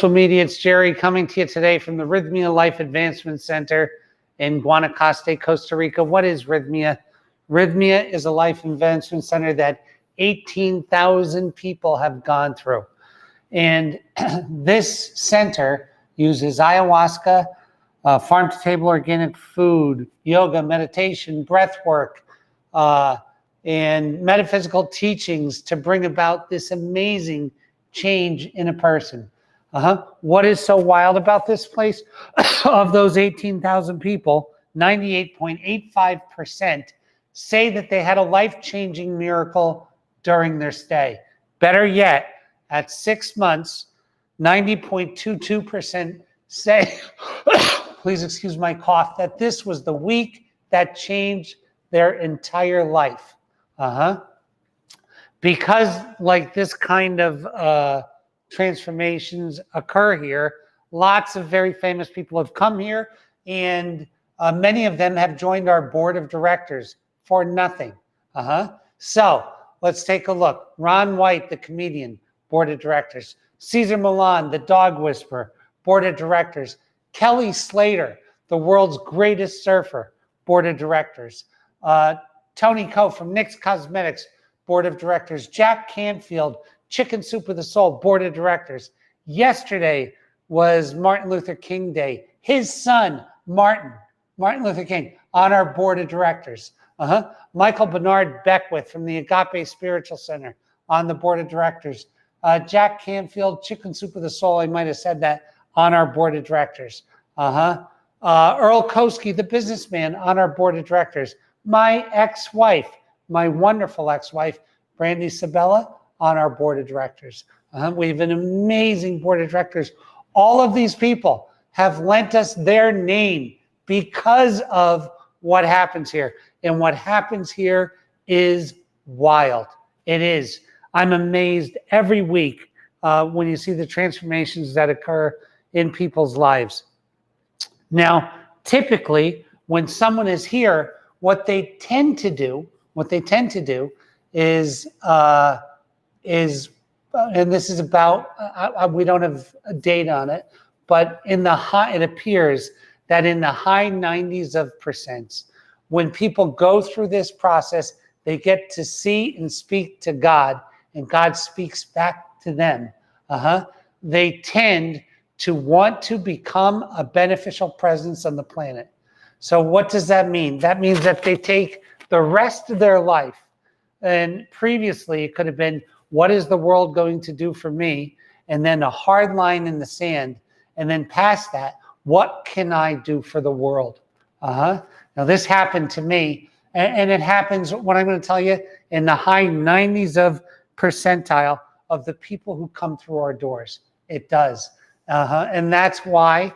social media. It's Jerry coming to you today from the Rythmia Life Advancement Center in Guanacaste, Costa Rica. What is Rythmia? Rythmia is a life advancement center that 18,000 people have gone through. And this center uses ayahuasca, farm-to-table organic food, yoga, meditation, breath work, and metaphysical teachings to bring about this amazing change in a person. What is so wild about this place? Of those 18,000 people, 98.85% say that they had a life-changing miracle during their stay. Better yet, at 6 months, 90.22% say, please excuse my cough, that this was the week that changed their entire life. Because like this kind of transformations occur here, lots of very famous people have come here, and many of them have joined our board of directors for nothing. So let's take a look. Ron White, the comedian, board of directors. Cesar Millan, the dog whisperer, board of directors. Kelly Slater, the world's greatest surfer, board of directors. Tony Coe from NYX Cosmetics, board of directors. Jack Canfield, Chicken Soup of the Soul, board of directors. Yesterday was Martin Luther King Day. His son, Martin Luther King, on our board of directors. Michael Bernard Beckwith from the Agape Spiritual Center on the board of directors. Jack Canfield, Chicken Soup of the Soul, I might have said that, on our board of directors. Earl Koski, the businessman, on our board of directors. My ex-wife, my wonderful ex-wife, Brandy Sabella, on our board of directors. We have an amazing board of directors. All of these people have lent us their name because of what happens here. And what happens here is wild. It is. I'm amazed every week when you see the transformations that occur in people's lives. Now, typically, when someone is here, what they tend to do is, and this is about, we don't have data on it, but it appears that in the high 90s%, when people go through this process, they get to see and speak to God, and God speaks back to them. They tend to want to become a beneficial presence on the planet. So what does that mean? That means that they take the rest of their life, and previously it could have been, what is the world going to do for me? And then a hard line in the sand, and then past that, what can I do for the world? Now this happened to me, and it happens, what I'm going to tell you, in the high 90s% of the people who come through our doors. It does. And that's why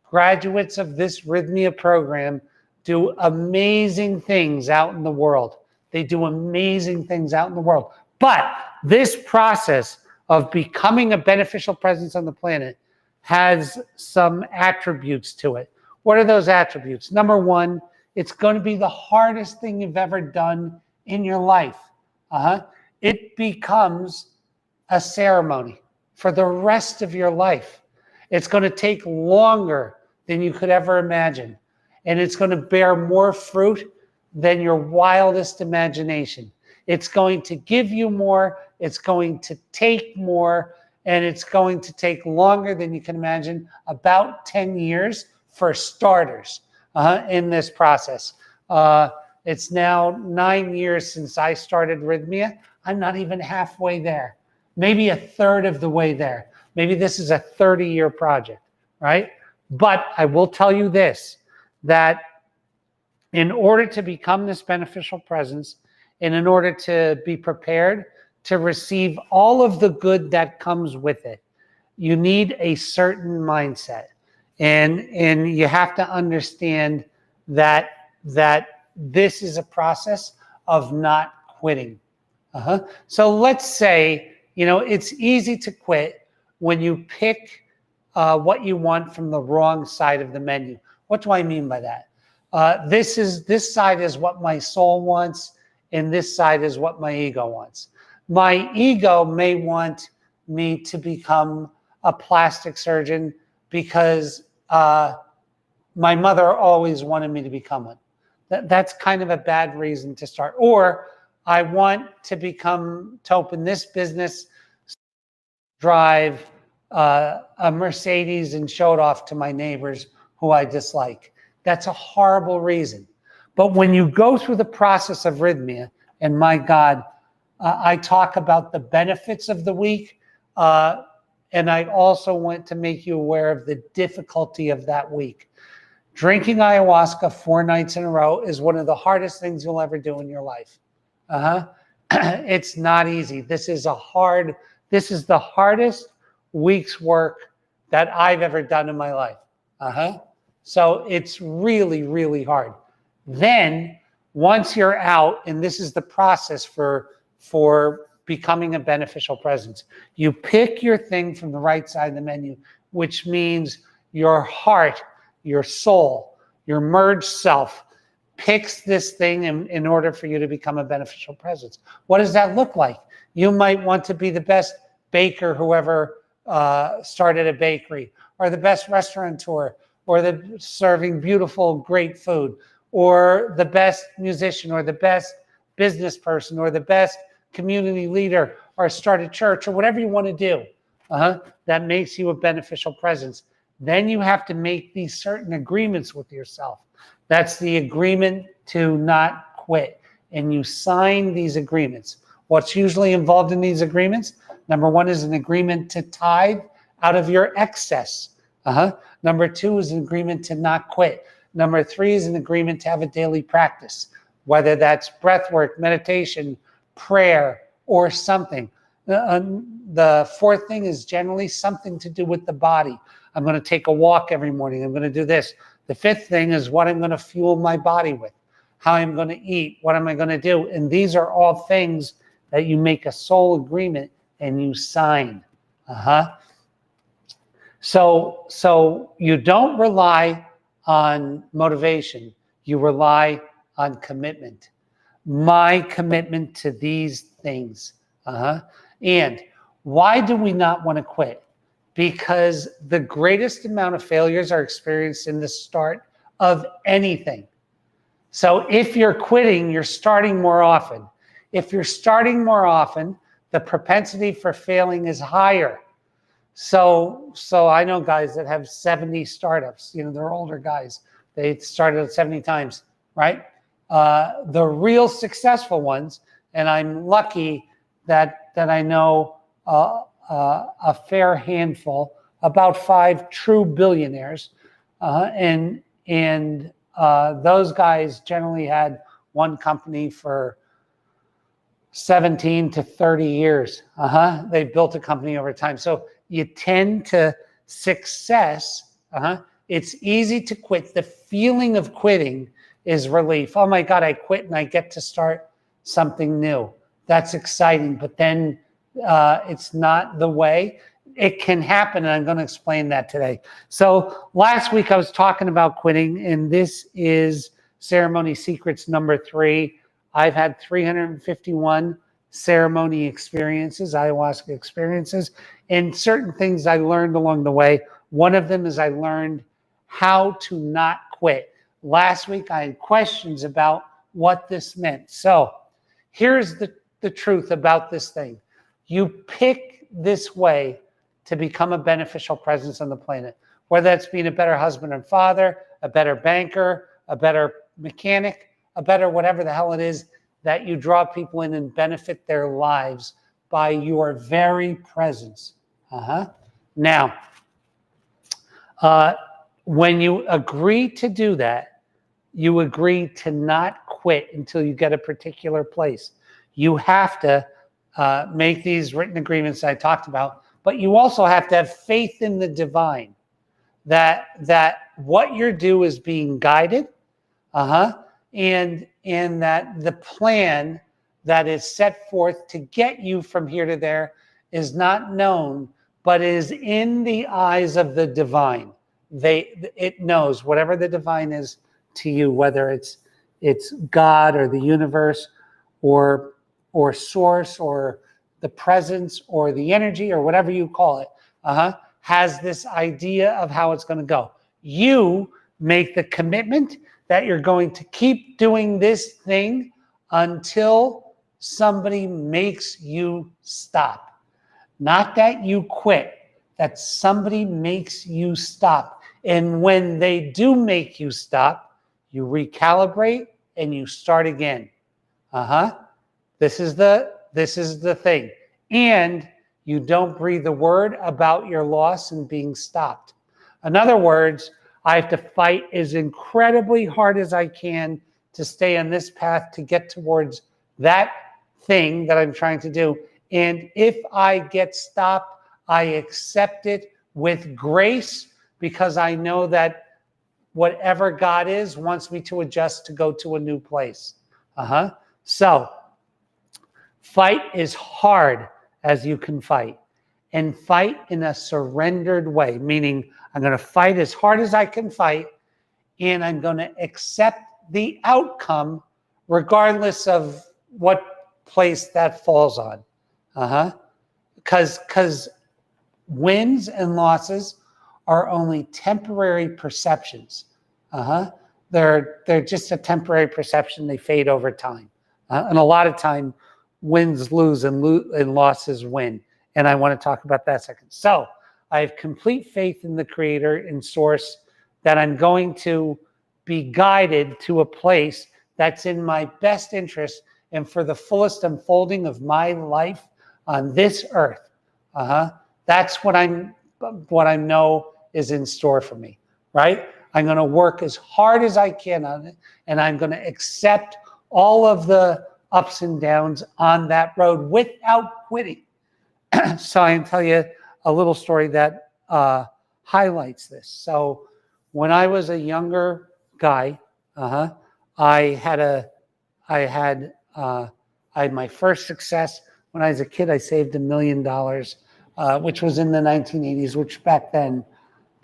graduates of this Rythmia program do amazing things out in the world. They do amazing things out in the world. But this process of becoming a beneficial presence on the planet has some attributes to it. What are those attributes? Number one, it's going to be the hardest thing you've ever done in your life. It becomes a ceremony for the rest of your life. It's going to take longer than you could ever imagine. And it's going to bear more fruit than your wildest imagination. It's going to give you more, it's going to take more, and it's going to take longer than you can imagine, about 10 years for starters in this process. It's now 9 years since I started Rythmia. I'm not even halfway there, maybe a third of the way there. Maybe this is a 30-year project, right? But I will tell you this, that in order to become this beneficial presence, and in order to be prepared to receive all of the good that comes with it, you need a certain mindset. And you have to understand that this is a process of not quitting. So let's say, it's easy to quit when you pick what you want from the wrong side of the menu. What do I mean by that? This side is what my soul wants, and this side is what my ego wants. My ego may want me to become a plastic surgeon because my mother always wanted me to become one. That's kind of a bad reason to start. Or I want to open this business, drive a Mercedes and show it off to my neighbors who I dislike. That's a horrible reason. But when you go through the process of rythmia, and my God, I talk about the benefits of the week, and I also want to make you aware of the difficulty of that week. Drinking ayahuasca 4 nights in a row is one of the hardest things you'll ever do in your life. It's not easy. This is the hardest week's work that I've ever done in my life. So it's really, really hard. Then once you're out, and this is the process for becoming a beneficial presence, you pick your thing from the right side of the menu, which means your heart, your soul, your merged self picks this thing in order for you to become a beneficial presence. What does that look like? You might want to be the best baker who ever started a bakery, or the best restaurateur, or serving beautiful, great food, or the best musician, or the best business person, or the best community leader, or start a church, or whatever you want to do that makes you a beneficial presence. Then you have to make these certain agreements with yourself. That's the agreement to not quit. And you sign these agreements. What's usually involved in these agreements? Number 1 is an agreement to tithe out of your excess. Number 2 is an agreement to not quit. Number 3 is an agreement to have a daily practice, whether that's breath work, meditation, prayer, or something. The 4th thing is generally something to do with the body. I'm going to take a walk every morning. I'm going to do this. The 5th thing is what I'm going to fuel my body with, how I'm going to eat, what am I going to do. And these are all things that you make a soul agreement and you sign. So you don't rely on motivation. You rely on commitment. My commitment to these things. And why do we not want to quit? Because the greatest amount of failures are experienced in the start of anything. So if you're quitting, you're starting more often. If you're starting more often, the propensity for failing is higher. So I know guys that have 70 startups. They're older guys. They started 70 times, right? The real successful ones, and I'm lucky that I know a fair handful, about 5 true billionaires, and those guys generally had one company for 17 to 30 years. They built a company over time. So you tend to success. It's easy to quit. The feeling of quitting is relief. Oh my God, I quit and I get to start something new. That's exciting. But then it's not the way. It can happen, and I'm going to explain that today. So last week I was talking about quitting, and this is ceremony secrets number 3. I've had 351 ceremony experiences, ayahuasca experiences, and certain things I learned along the way. One of them is I learned how to not quit. Last week I had questions about what this meant. So here's the truth about this thing. You pick this way to become a beneficial presence on the planet, whether that's being a better husband and father, a better banker, a better mechanic, a better whatever the hell it is, that you draw people in and benefit their lives by your very presence. Now, when you agree to do that, you agree to not quit until you get a particular place. You have to make these written agreements I talked about, but you also have to have faith in the divine, that what you're doing is being guided, and that the plan that is set forth to get you from here to there is not known, but is in the eyes of the divine. It knows whatever the divine is to you, whether it's God or the universe or source or the presence or the energy or whatever you call it. has this idea of how it's going to go. You make the commitment that you're going to keep doing this thing until somebody makes you stop. Not that you quit, that somebody makes you stop. And when they do make you stop, you recalibrate and you start again. This is the thing. And you don't breathe a word about your loss and being stopped. In other words, I have to fight as incredibly hard as I can to stay on this path to get towards that thing that I'm trying to do. And if I get stopped, I accept it with grace, because I know that whatever God is wants me to adjust to go to a new place. So fight as hard as you can fight, and fight in a surrendered way, meaning I'm going to fight as hard as I can fight, and I'm going to accept the outcome regardless of what place that falls on. Because wins and losses are only temporary perceptions. They're just a temporary perception. They fade over time. And a lot of time, wins lose and losses win. And I want to talk about that second. So I have complete faith in the Creator, in Source, that I'm going to be guided to a place that's in my best interest and for the fullest unfolding of my life on this earth. That's what I know is in store for me, right? I'm going to work as hard as I can on it, and I'm going to accept all of the ups and downs on that road without quitting. So I can tell you a little story that highlights this. So when I was a younger guy, I had my first success when I was a kid. I saved $1 million, which was in the 1980s, which back then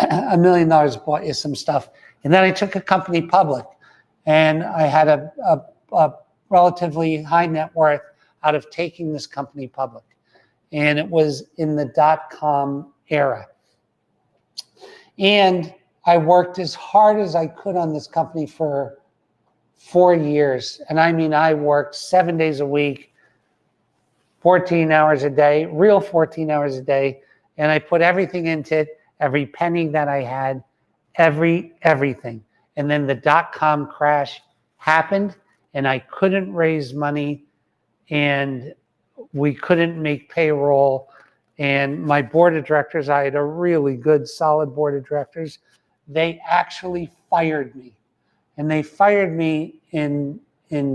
$1 million bought you some stuff. And then I took a company public, and I had a relatively high net worth out of taking this company public. And it was in the .com era. And I worked as hard as I could on this company for 4 years. And I mean, I worked 7 days a week, 14 hours a day, real 14 hours a day. And I put everything into it, every penny that I had, everything. And then the .com crash happened, and I couldn't raise money, and we couldn't make payroll. And my board of directors, I had a really good, solid board of directors. They actually fired me. And they fired me in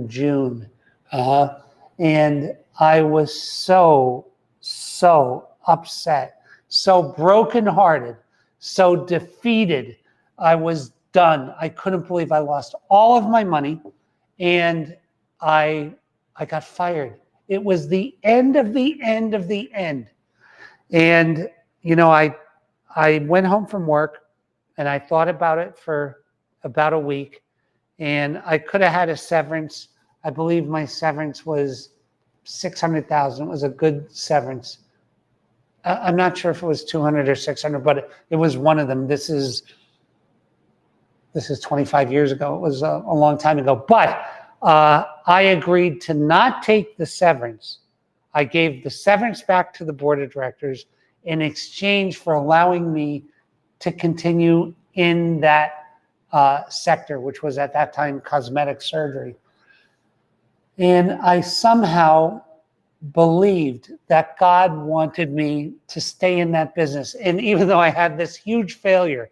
June. And I was so upset, so brokenhearted, so defeated. I was done. I couldn't believe I lost all of my money, and I got fired. It was the end of the end of the end. And, you know, I went home from work, and I thought about it for about a week, and I could have had a severance. I believe my severance was $600,000. It was a good severance. I'm not sure if it was 200 or 600, but it was one of them. This is 25 years ago. It was a long time ago. But I agreed to not take the severance. I gave the severance back to the board of directors in exchange for allowing me to continue in that sector, which was at that time cosmetic surgery. And I somehow believed that God wanted me to stay in that business. And even though I had this huge failure,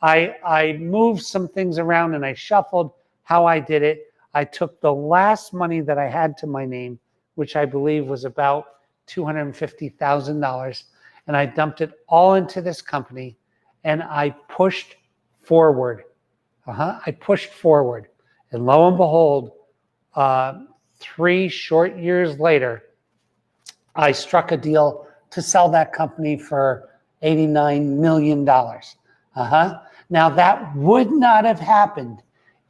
I moved some things around and I shuffled how I did it. I took the last money that I had to my name, which I believe was about $250,000, and I dumped it all into this company, and I pushed forward. I pushed forward. And lo and behold, 3 short years later, I struck a deal to sell that company for $89 million. Now, that would not have happened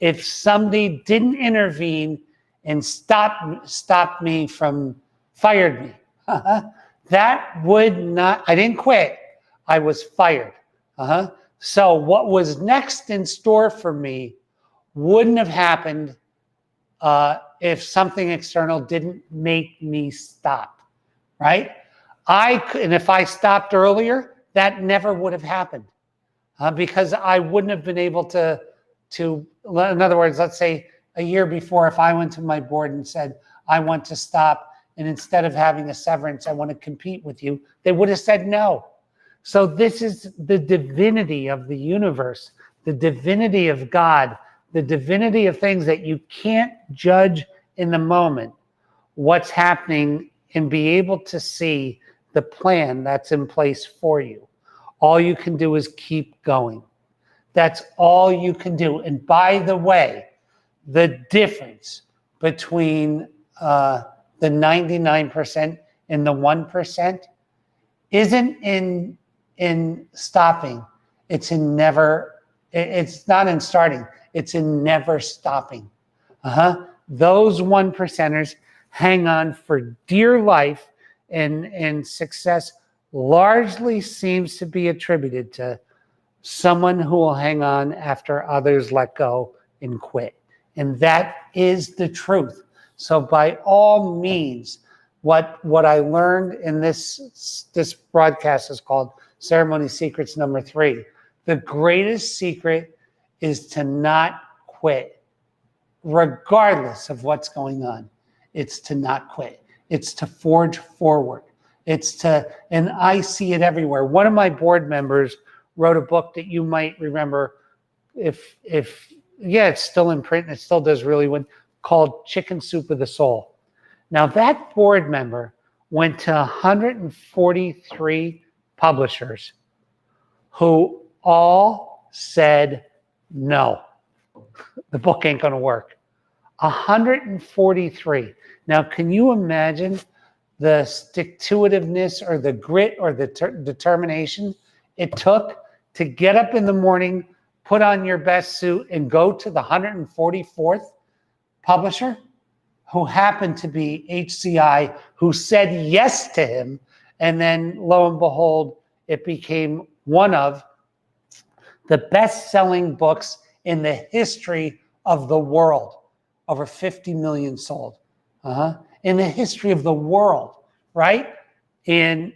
if somebody didn't intervene and stop me fired me. That would not, I didn't quit. I was fired. So what was next in store for me wouldn't have happened if something external didn't make me stop, right? And if I stopped earlier, that never would have happened because I wouldn't have been able to, in other words, let's say a year before, if I went to my board and said, I want to stop, and instead of having a severance, I want to compete with you, they would have said no. So this is the divinity of the universe, the divinity of God, the divinity of things that you can't judge in the moment, what's happening, and be able to see the plan that's in place for you. All you can do is keep going. That's all you can do. And by the way, the difference between the 99% and the 1% isn't in stopping. It's in never, it's not in starting. It's in never stopping. Those 1%ers hang on for dear life, and success largely seems to be attributed to someone who will hang on after others let go and quit. And that is the truth. So by all means, what I learned in this broadcast is called Ceremony Secrets number 3. The greatest secret is to not quit, regardless of what's going on. It's to not quit. It's to forge forward. And I see it everywhere. One of my board members wrote a book that you might remember, it's still in print and it still does really well, called Chicken Soup of the Soul. Now that board member went to 143 publishers who all said no. The book ain't going to work. 143. Now, can you imagine the stick-to-itiveness or the grit or the determination it took to get up in the morning, put on your best suit, and go to the 144th publisher who happened to be HCI, who said yes to him, and then lo and behold, it became one of the best-selling books in the history of the world. Over 50 million sold. In the history of the world, right? And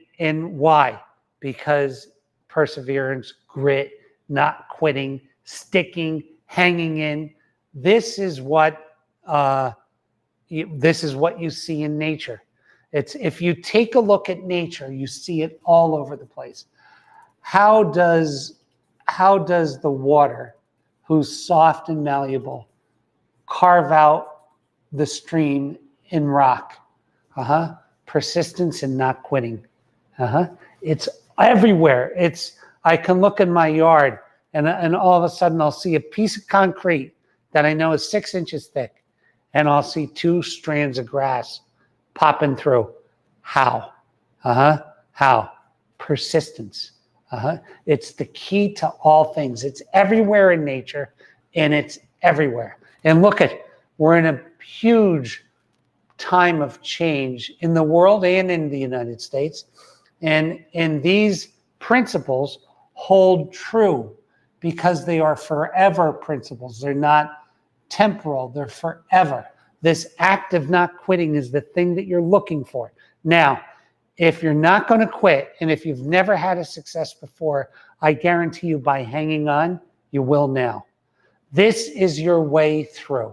why? Because perseverance, grit, not quitting, sticking, hanging in. This is what you see in nature. If you take a look at nature, you see it all over the place. How does the water, who's soft and malleable, carve out the stream in rock? Persistence and not quitting. It's everywhere. I can look in my yard and all of a sudden I'll see a piece of concrete that I know is 6 inches thick, and I'll see 2 strands of grass popping through. How? How? Persistence. It's the key to all things. It's everywhere in nature, and it's everywhere. And look we're in a huge time of change in the world and in the United States. And these principles hold true because they are forever principles. They're not temporal, they're forever. This act of not quitting is the thing that you're looking for. Now, if you're not going to quit, and if you've never had a success before, I guarantee you by hanging on, you will now. This is your way through.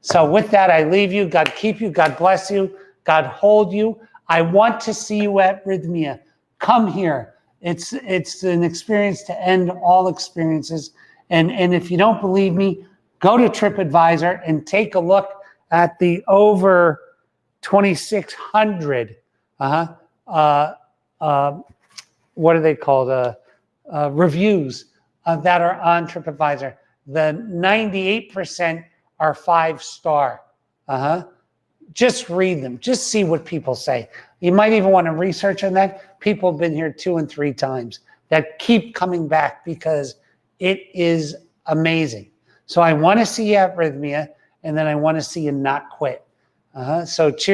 So with that, I leave you. God keep you. God bless you. God hold you. I want to see you at Rythmia. Come here. It's an experience to end all experiences. And if you don't believe me, go to TripAdvisor and take a look at the over 2,600 what are they called? Reviews that are on TripAdvisor. The 98% are 5-star. Just read them. Just see what people say. You might even want to research on that. People have been here 2 and 3 times that keep coming back because it is amazing. So I want to see you at Rythmia, and then I want to see you not quit. So cheers.